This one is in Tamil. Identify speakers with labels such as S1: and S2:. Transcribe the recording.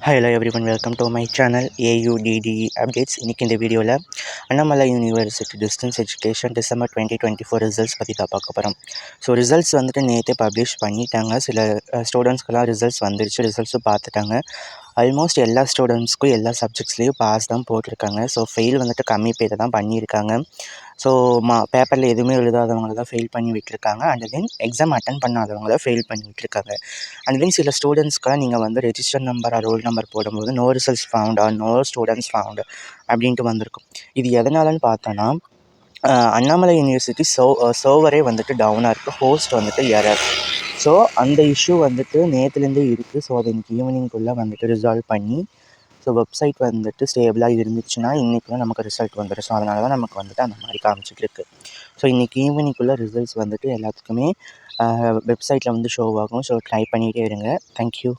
S1: Hi hello everyone, welcome to my channel AUDDE updates. இன்னைக்கு இந்த வீடியோவில் Annamalai university distance education December 2024 results பற்றி தான் பார்க்க போகிறோம். ஸோ ரிசல்ட்ஸ் வந்துட்டு நேற்றே பப்ளிஷ் பண்ணிட்டாங்க. சில ஸ்டூடெண்ட்ஸ்க்கெல்லாம் ரிசல்ட்ஸ் வந்துடுச்சு, ரிசல்ட்ஸும் பார்த்துட்டாங்க. ஆல்மோஸ்ட் எல்லா ஸ்டூடெண்ட்ஸ்க்கும் எல்லா சப்ஜெக்ட்ஸ்லேயும் பாஸ் தான் போட்டிருக்காங்க. ஸோ ஃபெயில் வந்துட்டு கம்மி பேர் தான் பண்ணியிருக்காங்க. ஸோ பேப்பரில் எதுவுமே எழுதாதவங்கள தான் ஃபெயில் பண்ணி விட்டுருக்காங்க. அண்ட் தென் எக்ஸாம் அட்டன் பண்ணாதவங்க தான் ஃபெயில் பண்ணி விட்டுருக்காங்க. அண்ட் தென் சில ஸ்டூடெண்ட்ஸ்க்கெலாம் நீங்கள் வந்து ரெஜிஸ்டர் நம்பர் ரோல் நம்பர் போடும்போது no results found or no students found அப்படின்ட்டு வந்திருக்கும். இது எதனாலன்னு பார்த்தோன்னா, அண்ணாமலை யூனிவர்சிட்டி சர்வரே வந்துட்டு டவுனாக இருக்குது, ஹோஸ்ட் வந்துட்டு எரர். ஸோ அந்த இஷ்யூ வந்துட்டு நேற்றுலேருந்தே இருக்குது. ஸோ அது இன்றைக்கி ஈவினிங்குள்ளே வந்துட்டு ரிசால்வ் பண்ணி, ஸோ வெப்சைட் வந்துட்டு ஸ்டேபிளாக இருந்துச்சுன்னா இன்றைக்குள்ள நமக்கு ரிசல்ட் வந்துடும். ஸோ அதனால தான் நமக்கு வந்துட்டு அந்த மாதிரி காமிச்சிட்ருக்கு. ஸோ இன்றைக்கி ஈவினிங்குள்ளே ரிசல்ட்ஸ் வந்துட்டு எல்லாத்துக்குமே வெப்சைட்டில் வந்து ஷோ ஆகும். ஸோ ட்ரை பண்ணிகிட்டே இருங்க. தேங்க்யூ.